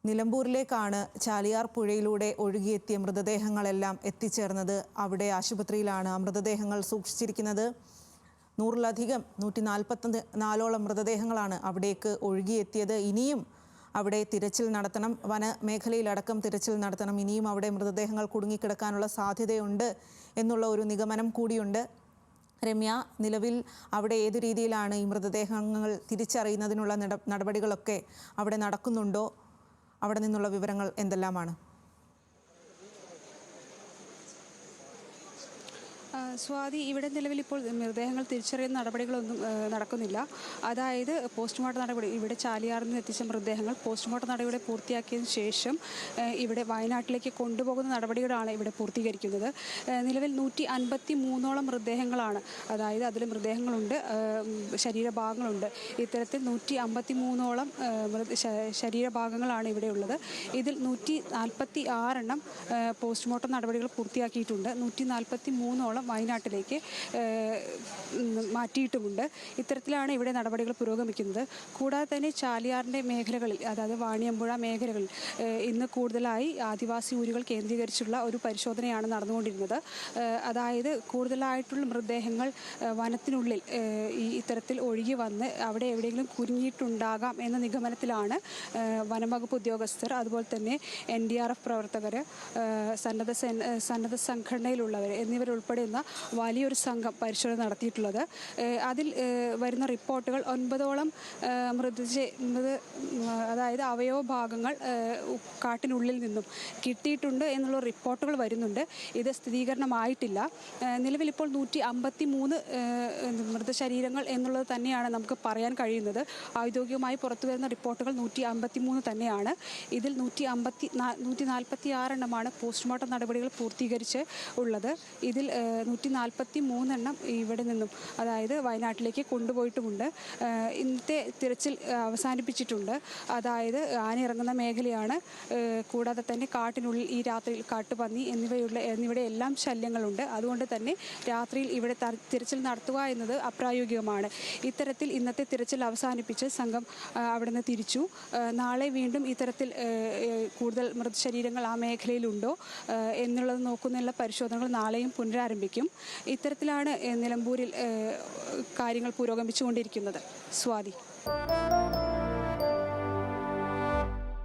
നിലമ്പൂരിലേക്കാണ് ചാലിയാർ പുഴയിലൂടെ ഒഴുകിയെത്തിയ മൃതദേഹങ്ങളെല്ലാം എത്തിച്ചേർന്നത്. അവിടെ ആശുപത്രിയിലാണ് മൃതദേഹങ്ങൾ സൂക്ഷിച്ചിരിക്കുന്നത്. 100-ലധികം 144ഓളം മൃതദേഹങ്ങളാണ് അവിടേക്ക് ഒഴുകിയെത്തിയത്. ഇനിയും അവിടെ തിരച്ചിൽ നടത്തണം, വനമേഖലയിലടക്കം തിരച്ചിൽ നടത്തണം. ഇനിയും അവിടെ മൃതദേഹങ്ങൾ കുടുങ്ങിക്കിടക്കാനുള്ള സാധ്യതയുണ്ട് എന്നുള്ള ഒരു നിഗമനം കൂടിയുണ്ട്. രമ്യ, നിലവിൽ അവിടെ ഏത് രീതിയിലാണ് ഈ മൃതദേഹങ്ങൾ തിരിച്ചറിയുന്നതിനുള്ള നടപടികളൊക്കെ അവിടെ നടക്കുന്നുണ്ടോ? അവിടെ നിന്നുള്ള വിവരങ്ങൾ എന്തെല്ലാമാണ്? സ്വാതി, ഇവിടെ നിലവിൽ ഇപ്പോൾ മൃതദേഹങ്ങൾ തിരിച്ചറിയുന്ന നടപടികളൊന്നും നടക്കുന്നില്ല. അതായത് പോസ്റ്റ്മോർട്ടം നടപടി, ഇവിടെ ചാലിയാറിൽ നിന്ന് എത്തിച്ച മൃതദേഹങ്ങൾ പോസ്റ്റ്മോർട്ടം നടപടി പൂർത്തിയാക്കിയതിന് ശേഷം ഇവിടെ വയനാട്ടിലേക്ക് കൊണ്ടുപോകുന്ന നടപടികളാണ് ഇവിടെ പൂർത്തീകരിക്കുന്നത്. നിലവിൽ 153ഓളം മൃതദേഹങ്ങളാണ്, അതായത് അതിൽ മൃതദേഹങ്ങളുണ്ട്, ശരീരഭാഗങ്ങളുണ്ട്. ഇത്തരത്തിൽ 153ഓളം ശരീരഭാഗങ്ങളാണ് ഇവിടെ ഉള്ളത്. ഇതിൽ 146 പോസ്റ്റ്മോർട്ടം നടപടികൾ പൂർത്തിയാക്കിയിട്ടുണ്ട്. 143ഓളം വയനാട്ടിലേക്ക് മാറ്റിയിട്ടുമുണ്ട്. ഇത്തരത്തിലാണ് ഇവിടെ നടപടികൾ പുരോഗമിക്കുന്നത്. കൂടാതെ തന്നെ ചാലിയാറിൻ്റെ മേഖലകളിൽ, അതായത് വാണിയമ്പുഴ മേഖലകളിൽ ഇന്ന് കൂടുതലായി ആദിവാസി ഊരുകൾ കേന്ദ്രീകരിച്ചുള്ള ഒരു പരിശോധനയാണ് നടന്നുകൊണ്ടിരുന്നത്. അതായത് കൂടുതലായിട്ടുള്ള മൃതദേഹങ്ങൾ വനത്തിനുള്ളിൽ ഇത്തരത്തിൽ ഒഴുകി വന്ന് അവിടെ എവിടെയെങ്കിലും കുരുങ്ങിയിട്ടുണ്ടാകാം എന്ന നിഗമനത്തിലാണ് വനംവകുപ്പ് ഉദ്യോഗസ്ഥർ, അതുപോലെ തന്നെ NDRF പ്രവർത്തകർ, സന്നദ്ധ സംഘടനയിലുള്ളവർ എന്നിവരുൾപ്പെടെ വലിയൊരു സംഘം പരിശോധന നടത്തിയിട്ടുള്ളത്. അതിൽ വരുന്ന റിപ്പോർട്ടുകൾ 9ഓളം അതായത് അവയവ ഭാഗങ്ങൾ കാട്ടിനുള്ളിൽ നിന്നും കിട്ടിയിട്ടുണ്ട് എന്നുള്ള റിപ്പോർട്ടുകൾ വരുന്നുണ്ട്. ഇത് സ്ഥിരീകരണമായിട്ടില്ല. നിലവിൽ ഇപ്പോൾ 153 മൃതശരീരങ്ങൾ എന്നുള്ളത് തന്നെയാണ് നമുക്ക് പറയാൻ കഴിയുന്നത്. ഔദ്യോഗികമായി പുറത്തു വരുന്ന റിപ്പോർട്ടുകൾ 153 തന്നെയാണ്. ഇതിൽ 146 പോസ്റ്റ്മോർട്ടം നടപടികൾ പൂർത്തീകരിച്ച് ഉള്ളത്. ഇതിൽ 143 ഇവിടെ നിന്നും, അതായത് വയനാട്ടിലേക്ക് കൊണ്ടുപോയിട്ടുമുണ്ട്. ഇന്നത്തെ തിരച്ചിൽ അവസാനിപ്പിച്ചിട്ടുണ്ട്. അതായത് ആന ഇറങ്ങുന്ന മേഖലയാണ്. കൂടാതെ തന്നെ കാട്ടിനുള്ളിൽ ഈ രാത്രിയിൽ കാട്ടുപന്നി എന്നിവയുടെ എല്ലാം ശല്യങ്ങളുണ്ട്. അതുകൊണ്ട് തന്നെ രാത്രിയിൽ ഇവിടെ തിരച്ചിൽ നടത്തുക എന്നത് അപ്രായോഗികമാണ്. ഇത്തരത്തിൽ ഇന്നത്തെ തിരച്ചിൽ അവസാനിപ്പിച്ച് സംഘം അവിടെ നിന്ന് തിരിച്ചു. നാളെ വീണ്ടും ഇത്തരത്തിൽ കൂടുതൽ മൃതശരീരങ്ങൾ ആ മേഖലയിലുണ്ടോ എന്നുള്ളത് നോക്കുന്നതിനുള്ള പരിശോധനകൾ നാളെയും പുനരാരംഭിക്കും. ഇത്തരത്തിലാണ് നിലമ്പൂരിൽ കാര്യങ്ങൾ പുരോഗമിച്ചുകൊണ്ടിരിക്കുന്നത്. സ്വാതി.